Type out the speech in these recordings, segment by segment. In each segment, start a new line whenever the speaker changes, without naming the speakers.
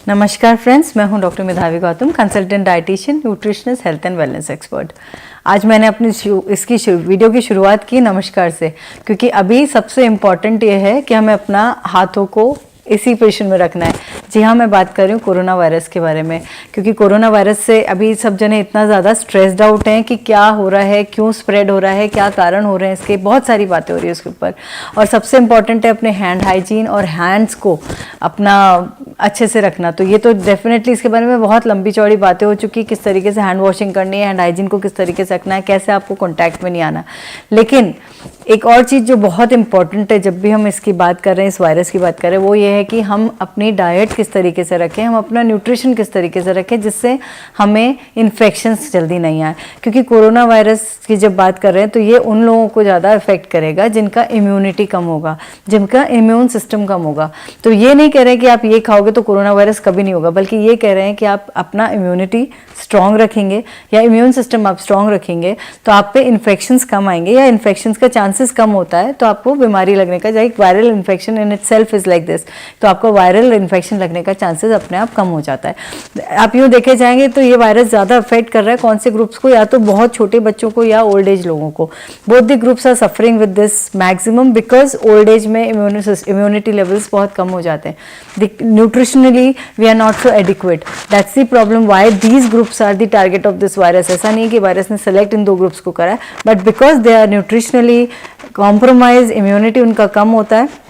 नमस्कार फ्रेंड्स, मैं हूं डॉक्टर मेधावी Gautam, consultant dietitian, nutritionist, health and wellness expert. आज मैंने अपनी वीडियो की शुरुआत की नमस्कार से, क्योंकि अभी सबसे इम्पॉर्टेंट ये है कि हमें अपना हाथों को इसी पोजीशन में रखना है। जी हाँ, मैं बात कर रही हूँ कोरोना वायरस के बारे में, क्योंकि कोरोना वायरस से अभी सब जने इतना ज़्यादा स्ट्रेस्ड आउट हैं कि क्या हो रहा है, क्यों स्प्रेड हो रहा है, क्या कारण हो रहे हैं इसके, बहुत सारी बातें हो रही है उसके ऊपर। और सबसे इम्पॉर्टेंट है अपने हैंड हाइजीन और हैंड्स को अपना अच्छे से रखना। तो ये तो डेफिनेटली इसके बारे में बहुत लंबी चौड़ी बातें हो चुकी, किस तरीके से हैंड वॉशिंग करनी है, हैंड हाइजीन को किस तरीके से रखना है, कैसे आपको कॉन्टैक्ट में नहीं आना। लेकिन एक और चीज़ जो बहुत इंपॉर्टेंट है जब भी हम इसकी बात कर रहे हैं, इस वायरस की बात कर रहे हैं, वो ये है कि हम अपनी डाइट किस तरीके से रखें, हम अपना न्यूट्रिशन किस तरीके से रखें, जिससे हमें इन्फेक्शंस जल्दी नहीं आए। क्योंकि कोरोना वायरस की जब बात कर रहे हैं तो ये उन लोगों को ज़्यादा इफेक्ट करेगा जिनका इम्यूनिटी कम होगा, जिनका इम्यून सिस्टम कम होगा। तो ये नहीं कह रहे कि आप ये खाओगे तो कोरोना वायरस कभी नहीं होगा, बल्कि ये कह रहे हैं कि आप अपना इम्यूनिटी स्ट्रॉन्ग रखेंगे या इम्यून सिस्टम आप स्ट्रॉन्ग रखेंगे तो आप पे इन्फेक्शंस कम आएंगे, या इन्फेक्शंस का चांसेस कम होता है तो आपको बीमारी लगने का, जैसे viral infection in itself is like this, तो आपको वायरल इन्फेक्शन लगने का चांसेस अपने आप कम हो जाता है। आप यूँ देखे जाएंगे तो ये वायरस ज़्यादा अफेक्ट कर रहा है कौन से ग्रुप्स को, या तो बहुत छोटे बच्चों को या ओल्ड एज लोगों को। Both the groups are suffering with this maximum because old age में इम्यूनिटी लेवल्स बहुत कम हो जाते हैं। Nutritionally we are not so adequate, that's the problem why these groups are the target of this virus. ऐसा नहीं है कि वायरस ने सेलेक्ट इन दो ग्रुप्स को करा है, but because they are nutritionally compromise, immunity उनका कम होता है,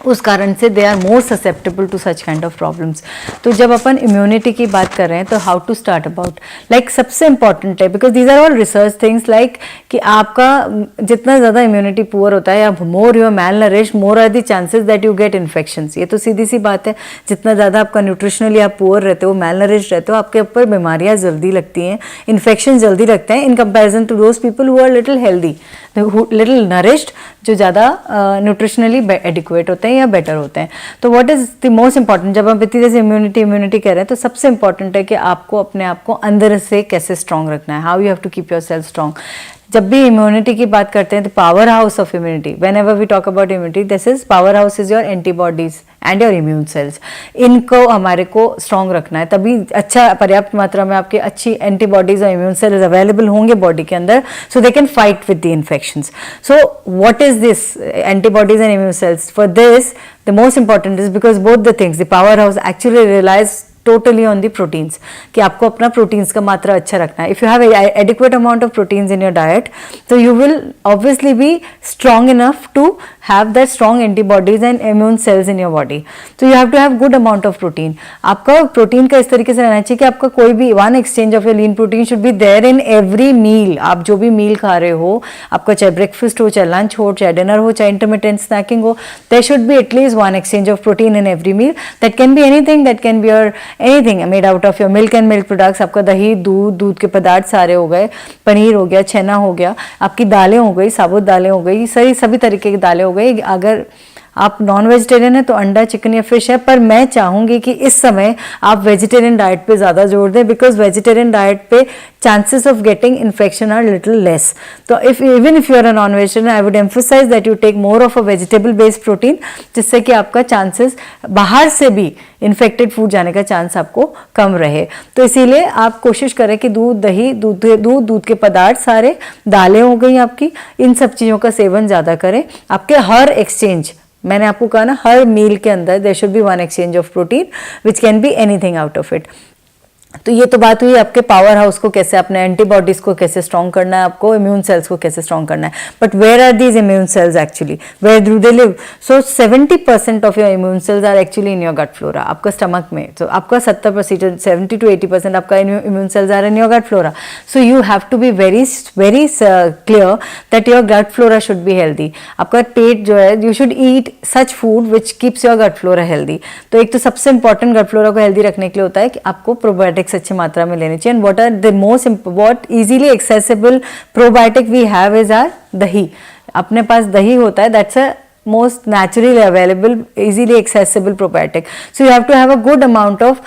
उस कारण से they are more susceptible to such kind of problems. तो जब अपन इम्यूनिटी की बात कर रहे हैं तो how to start about, like सबसे इंपॉर्टेंट है, because these are all research things, like कि आपका जितना ज़्यादा इम्यूनिटी पुअर होता है या more you are malnourished, more are the chances that you get infections. ये तो सीधी सी बात है, जितना ज़्यादा आपका न्यूट्रिशनली आप पुअर रहते हो, मैल नरिश्ड रहते हो, आपके ऊपर बीमारियाँ जल्दी लगती हैं, इन्फेक्शन जल्दी लगते हैं in comparison to those people who are little healthy, little nourished, जो ज़्यादा न्यूट्रिशनली एडिक्वेट होते हैं या बेटर होते हैं। तो what is the most important, जब हम इतनी जैसे इम्यूनिटी कह रहे हैं तो सबसे इंपॉर्टेंट है कि आपको अपने आप को अंदर से कैसे स्ट्रांग रखना है, how you have to keep yourself strong. जब भी इम्यूनिटी की बात करते हैं तो powerhouse of immunity, whenever we talk about immunity, this is powerhouse is your antibodies and your immune cells. इनको हमारे को स्ट्रांग रखना है, तभी अच्छा पर्याप्त मात्रा में आपकी अच्छी एंटीबॉडीज और इम्यून सेल्स अवेलेबल होंगे बॉडी के अंदर, so they can fight with the infections. So what is this antibodies and immune cells? For this the most important is because both the things, the powerhouse actually relies totally on the proteins, कि आपको अपना proteins का मात्रा अच्छा रखना है। If you have adequate amount of proteins in your diet, so you will obviously be strong enough to have that strong antibodies and immune cells in your body. So you have to have good amount of protein. आपका protein का इस तरीके से रहना चाहिए कि आपका कोई भी one exchange of your lean protein should be there in every meal. आप जो भी मील खा रहे हो, आपका चाहे ब्रेकफास्ट हो, चाहे लंच हो, चाहे डिनर हो, चाहे इंटरमिटेंट स्नैकिंग हो, there should be at least one exchange of protein in every meal. That can be anything, that can be your anything made out of your milk and milk products. आपका दही, दूध के पदार्थ सारे हो गए, पनीर हो गया, छेना हो गया, आपकी दालें हो गई, साबुत दालें हो गई, सभी तरीके की दालें हो गई। अगर आप नॉन वेजिटेरियन है तो अंडा, चिकन या फिश है, पर मैं चाहूंगी कि इस समय आप वेजिटेरियन डाइट पे ज़्यादा जोर दें, बिकॉज वेजिटेरियन डाइट पे chances of getting infection are little less. तो even if you are a non vegetarian, I would emphasise that you take more of a vegetable based protein, जिससे कि आपका chances बाहर से भी इन्फेक्टेड फूड जाने का चांस आपको कम रहे। तो इसीलिए आप कोशिश करें कि दूध, दही, दूध के पदार्थ सारे, दालें हो गई आपकी, इन सब चीज़ों का सेवन ज़्यादा करें। आपके हर एक्सचेंज, मैंने आपको कहा ना, हर मील के अंदर there should be one exchange of protein which can be anything out of it. तो ये तो बात हुई आपके पावर हाउस को कैसे, अपने एंटीबॉडीज को कैसे स्ट्रॉन्ग करना है, आपको इम्यून सेल्स को कैसे स्ट्रॉन्ग करना है। But where are these immune cells actually, where do they live? So 70% of your immune cells are actually in your gut flora, आपका स्टमक में। तो आपका 70%, 70 to 80% आपका immune cells are in your gut flora. So you have to be very clear that your gut flora should be healthy. आपका पेट जो है, you should eat such food which keeps your gut flora healthy. तो एक तो सबसे important gut flora को healthy रखने के लिए होता है कि आपको प्रोबायोटिक्स अच्छी मात्रा में लेने चाहिए। What are the most what easily accessible probiotic we have is our dahi. अपने पास दही होता है, that's a most naturally available, easily accessible probiotic. So you have to have a good amount of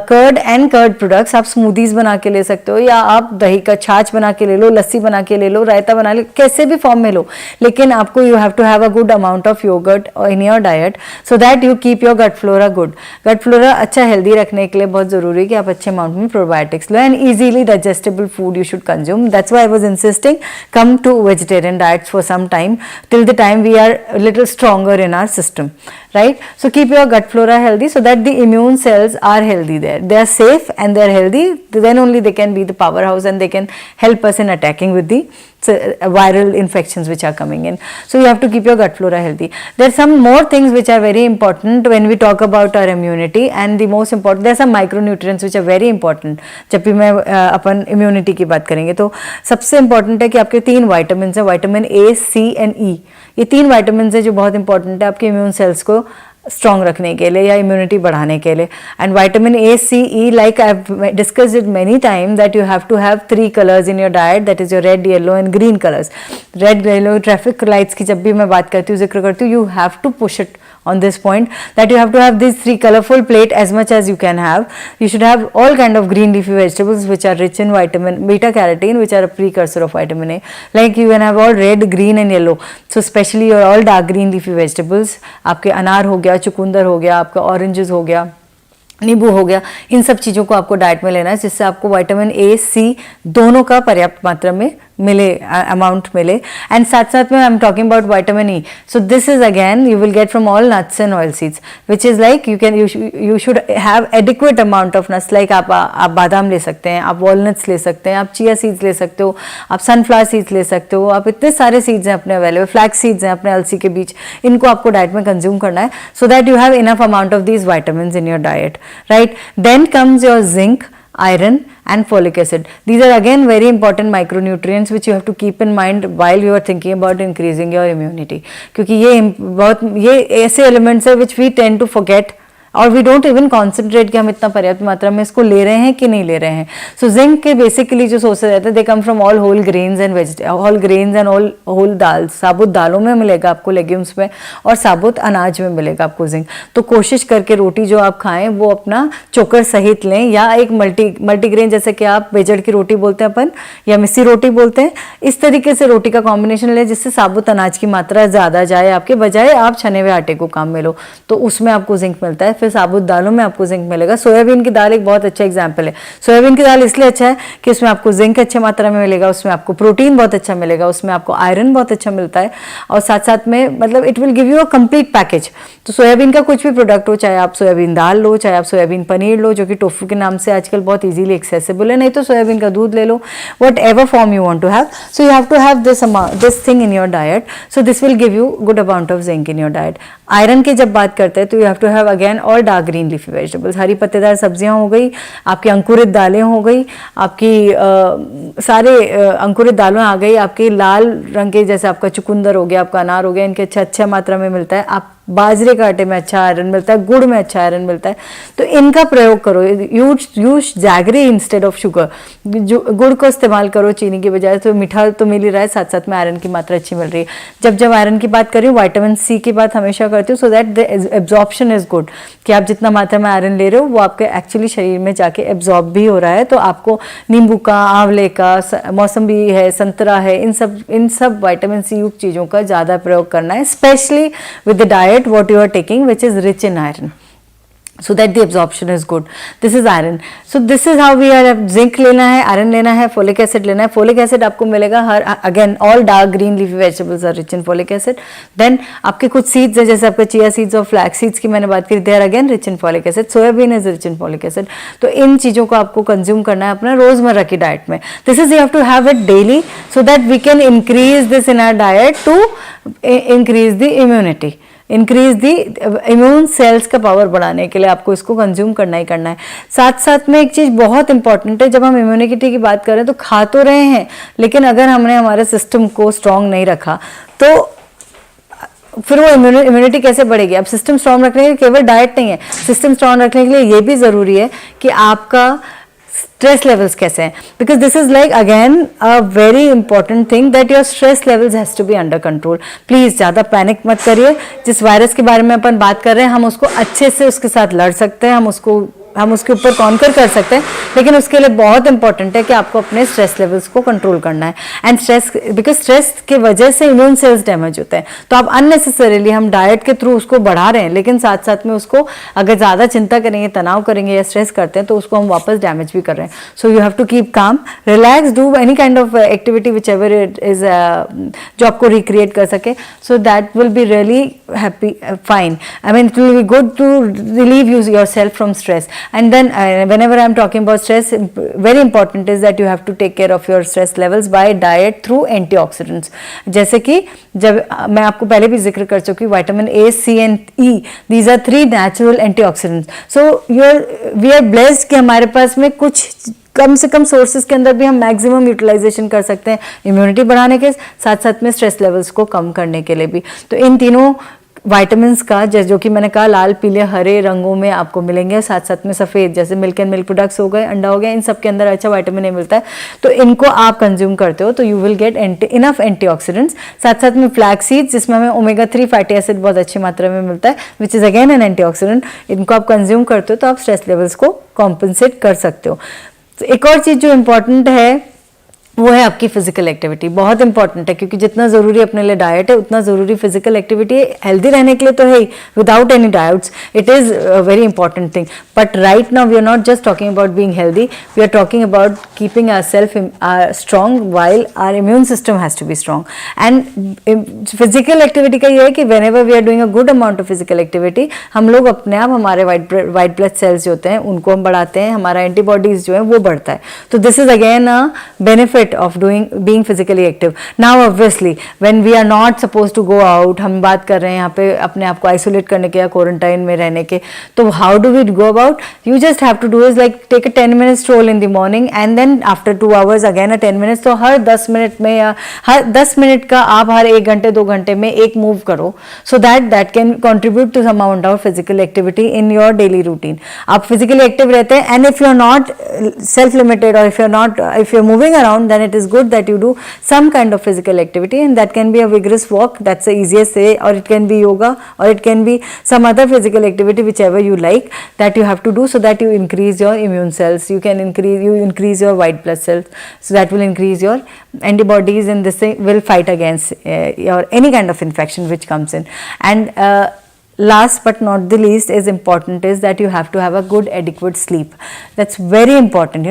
curd and curd products. आप smoothies बना के ले सकते हो, या आप दही का छाछ बना के ले लो, लस्सी बना के ले लो, रायता बना ले, कैसे भी फॉर्म में लो, लेकिन आपको you have to have a good amount of yogurt in your diet so that you keep your gut flora good. Gut flora अच्छा healthy रखने के लिए बहुत ज़रूरी है कि आप अच्छे amount में probiotics low, and easily digestible food you should consume. That's why I was insisting come to vegetarian diets for some time till the time we are a little stronger in our system, right? So keep your gut flora healthy so that the immune cells are healthy there. They are safe and they are healthy. Then only they can be the powerhouse and they can help us in attacking with the viral infections which are coming in. So you have to keep your gut flora healthy. There are some more things which are very important when we talk about our immunity, and the most important, there are some micronutrients which are very important. जब भी मैं अपन immunity की बात करेंगे तो सबसे important है कि आपके 3 vitamins है, vitamin A, C and E. ये 3 vitamins है जो बहुत important है आपके immune cells को स्ट्रॉन्ग रखने के लिए या इम्यूनिटी बढ़ाने के लिए. And vitamin A, C, E, like I have discussed it many time that you have to have 3 colours in your diet, that is your red, yellow and green colours. Red, yellow, traffic lights की जब भी मैं बात करती हूँ, जिक्र करती हूँ, you have to push it on this point that you have to have these 3 colorful plate as much as you can have. You should have all kind of green leafy vegetables which are rich in vitamin beta carotene, which are a precursor of vitamin A. Like you can have all red, green and yellow. So especially your all dark green leafy vegetables. आपके अनार हो गया, चुकंदर हो गया, आपका oranges हो गया, नींबू हो गया, इन सब चीज़ों को आपको डाइट में लेना है जिससे आपको विटामिन ए, सी दोनों का पर्याप्त मात्रा में मिले, अमाउंट मिले. एंड साथ साथ में I am talking about vitamin E. So this is again you will get from all nuts and oil seeds which is like you should have adequate amount of nuts. Like आप बादाम ले सकते हैं, आप walnuts ले सकते हैं, आप चिया सीड्स ले सकते हो, आप सनफ्लावर सीड्स ले सकते हो, आप इतने सारे सीड्स हैं अपने अवेलेबल, फ्लैक्स सीड्स हैं अपने अलसी के बीच, इनको आपको डाइट में कंज्यूम करना है so that you have enough amount of these vitamins in your diet, right. Then comes your zinc, iron and folic acid. These are again very important micronutrients which you have to keep in mind while you are thinking about increasing your immunity. क्योंकि ये ऐसे elements है which we tend to forget और we don't even concentrate कि हम इतना पर्याप्त मात्रा में इसको ले रहे हैं कि नहीं ले रहे हैं. सो जिंक के बेसिकली जो सोर्सेज रहते हैं they come from all whole grains and all whole dal. साबुत दालों में मिलेगा आपको, लेग्यूम्स में, और साबुत अनाज में मिलेगा आपको जिंक. तो कोशिश करके रोटी जो आप खाएं वो अपना चोकर सहित लें, या एक मल्टीग्रेन जैसे कि आप बेजड़ की रोटी बोलते हैं अपन, या मिस्सी रोटी बोलते हैं, इस तरीके से रोटी का कॉम्बिनेशन लें जिससे साबुत अनाज की मात्रा ज़्यादा जाए आपके, बजाय आप छने हुए आटे को काम में लो, तो उसमें आपको जिंक मिलता है. फिर साबुत दालों में आपको जिंक मिलेगा. सोयाबीन की दाल एक बहुत अच्छा एग्जांपल है. सोयाबीन की दाल इसलिए अच्छा है कि उसमें आपको जिंक अच्छे मात्रा में मिलेगा, उसमें आपको प्रोटीन बहुत अच्छा मिलेगा, उसमें आपको आयरन बहुत अच्छा मिलता है, और साथ साथ में मतलब it will give you a complete package. तो सोयाबीन का कुछ भी प्रोडक्ट हो, चाहे आप सोयाबीन दाल लो, चाहे आप सोयाबीन पनीर लो जो कि टोफू के नाम से आजकल बहुत इजीली एक्सेसिबल है, नहीं तो सोयाबीन का दूध ले लो, whatever form you want to have. So you have to have this thing in your diet. So this will give you good amount of zinc in your diet. Iron की जब बात करते हैं तो you have to have again all dark green leafy vegetables. हरी पत्तेदार सब्जियां हो गई, आपकी अंकुरित दालें हो गई, आपकी सारे अंकुरित दालें आ गई, आपके लाल रंग के जैसे आपका चुकंदर हो गया, आपका अनार हो गया, इनके अच्छा मात्रा में मिलता है. आप बाजरे का आटे में अच्छा आयरन मिलता है, गुड़ में अच्छा आयरन मिलता है, तो इनका प्रयोग करो. Use jaggery instead of sugar. गुड़ को इस्तेमाल करो चीनी की बजाय, तो मीठा तो मिल ही रहा है, साथ साथ में आयरन की मात्रा अच्छी मिल रही है. जब आयरन की बात करी, विटामिन सी की बात हमेशा करती हूँ, so that the absorption is good, कि आप जितना मात्रा में आयरन ले रहे हो वो आपके एक्चुअली शरीर में जाके एब्जॉर्ब भी हो रहा है. तो आपको नींबू का, आंवले का, मौसम्बी है, संतरा है, इन सब विटामिन सी युक्त चीज़ों का ज़्यादा प्रयोग करना है, specially with the diet what you are taking which is rich in iron, so that the absorption is good. This is iron. So this is how we are. Zinc लेना है, iron लेना है, folic acid लेना है. Folic acid आपको मिलेगा again all dark green leafy vegetables are rich in folic acid. Then आपके कुछ seeds हैं जैसे आपके chia seeds और flax seeds की मैंने बात करी, they are again rich in folic acid. Soybean is rich in folic acid. तो इन चीज़ों को आपको consume करना है अपना रोजमर्रा की डाइट में. This is you have to have it daily so that we can increase this in our diet to increase the immunity. Increase the immune cells का पावर बढ़ाने के लिए आपको इसको कंज्यूम करना ही करना है. साथ साथ में एक चीज़ बहुत इंपॉर्टेंट है, जब हम इम्यूनिटी की बात करें तो खा तो रहे हैं, लेकिन अगर हमने हमारे सिस्टम को स्ट्रांग नहीं रखा तो फिर वो इम्यूनिटी कैसे बढ़ेगी. अब सिस्टम स्ट्रांग रखने के लिए केवल डाइट नहीं है, सिस्टम स्ट्रांग रखने के लिए ये भी ज़रूरी है कि आपका स्ट्रेस लेवल्स कैसे हैं, because this is like again a very important thing that your stress levels has to be under control. Please ज़्यादा पैनिक मत करिए. जिस वायरस के बारे में अपन बात कर रहे हैं, हम उसको अच्छे से उसके साथ लड़ सकते हैं, हम उसके ऊपर कॉन्कर कर सकते हैं, लेकिन उसके लिए बहुत इंपॉर्टेंट है कि आपको अपने स्ट्रेस लेवल्स को कंट्रोल करना है. एंड स्ट्रेस, बिकॉज स्ट्रेस के वजह से इम्यून सेल्स डैमेज होते हैं. तो आप अननेसेसरीली हम डाइट के थ्रू उसको बढ़ा रहे हैं, लेकिन साथ साथ में उसको अगर ज़्यादा चिंता करेंगे, तनाव करेंगे या स्ट्रेस करते हैं, तो उसको हम वापस डैमेज भी कर रहे हैं. So you have to keep calm, relax, do any kind of activity whichever it is जो आपको रिक्रिएट कर सके. So that will be really happy, fine. I mean it will be good to relieve yourself from stress. And then whenever I'm talking about stress, very important is that you have to take care of your stress levels by diet through antioxidants. जैसे कि जब मैं आपको पहले भी जिक्र कर चुकी हूँ, vitamin A, C and E, these are 3 natural antioxidants. So we are blessed कि हमारे पास में कुछ कम से कम सोर्सेज के अंदर भी हम मैक्सिमम यूटिलाइजेशन कर सकते हैं इम्यूनिटी बढ़ाने के साथ साथ में स्ट्रेस लेवल्स को कम करने के लिए भी. तो इन तीनों वाइटामिन्स का जो कि मैंने कहा लाल, पीले, हरे रंगों में आपको मिलेंगे, साथ साथ में सफ़ेद, जैसे मिल्क एंड मिल्क प्रोडक्ट्स हो गए, अंडा हो गया, इन सब के अंदर अच्छा विटामिन ए मिलता है. तो इनको आप कंज्यूम करते हो तो you will get enough antioxidants. साथ साथ में फ्लैक्स सीड्स, जिसमें हमें ओमेगा 3 फैटी एसिड बहुत अच्छी मात्रा में मिलता है, which is again an antioxidant. इनको आप कंज्यूम करते हो तो आप स्ट्रेस लेवल्स को कॉम्पनसेट कर सकते हो. तो एक और चीज़ जो इम्पॉर्टेंट है वो है आपकी फिजिकल एक्टिविटी. बहुत इंपॉर्टेंट है, क्योंकि जितना ज़रूरी अपने लिए डाइट है, उतना ज़रूरी फिजिकल एक्टिविटी है. हेल्दी रहने के लिए तो है ही, without any doubts it is a very important thing. But right now we are not just talking about being healthy, we are talking about keeping our self strong while our immune system has to be strong. And physical activity का ये है कि whenever we are doing a good amount of physical activity, हम लोग अपने आप हमारे white blood cells जो होते हैं उनको हम बढ़ाते हैं, हमारा एंटीबॉडीज जो है वो बढ़ता है. तो this is again a benefit of being physically active. Now obviously when we are not supposed to go out, हम बात कर रहे हैं यहाँ पे अपने आप को आइसोलेट करने के या क्वारंटाइन में रहने के, तो how do we go about? You just have to do is like take a 10-minute stroll in the morning and then after 2 hours again a 10 minutes. तो हर 10 मिनट में या हर 10 मिनट का आप हर 1 घंटे 2 घंटे में एक मूव करो, so that can contribute to some amount of physical activity in your daily routine. आप physically active रहते हैं, and if you are not self-limited or if you're moving around, then it is good that you do some kind of physical activity, and that can be a vigorous walk, that's the easiest way, or it can be yoga, or it can be some other physical activity, whichever you like, that you have to do so that you increase your immune cells, you increase your white blood cells, so that will increase your antibodies, and this thing will fight against your any kind of infection which comes in. And last but not the least is important is that you have to have a good adequate sleep. That's very important.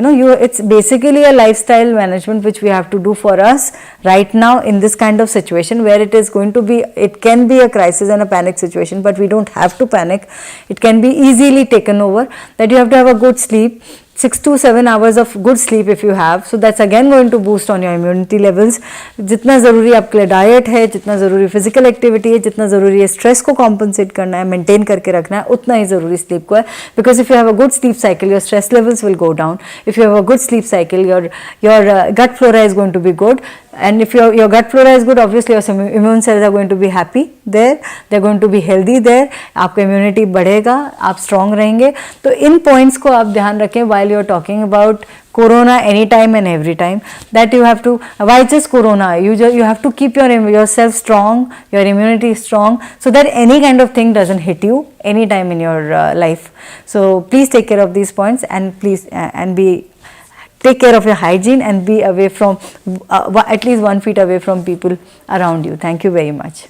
It's basically a lifestyle management which we have to do for us right now in this kind of situation where it can be a crisis and a panic situation, but we don't have to panic. It can be easily taken over, that you have to have a good sleep. 6 to 7 hours of good sleep if you have, so that's again going to boost on your immunity levels. जितना ज़रूरी आपके लिए diet है, जितना ज़रूरी physical activity है, जितना ज़रूरी है स्ट्रेस को कॉम्पनसेट करना है, मेंटेन करके रखना है, उतना ही ज़रूरी स्लीप को है. Because if you have a good sleep cycle, your stress levels will go down. If you have a good sleep cycle, your gut flora is going to be good, and if your gut flora is good, obviously your immune cells are going to be happy there, they're going to be healthy there, आपका immunity बढ़ेगा, आप strong रहेंगे. तो इन points को आप ध्यान रखें while you're talking about corona anytime and every time, that you have to, why just corona, you have to keep yourself strong, your immunity strong, so that any kind of thing doesn't hit you anytime in your life. So please take care of these points, and please take care of your hygiene, and be away from at least 1 feet away from people around you. Thank you very much.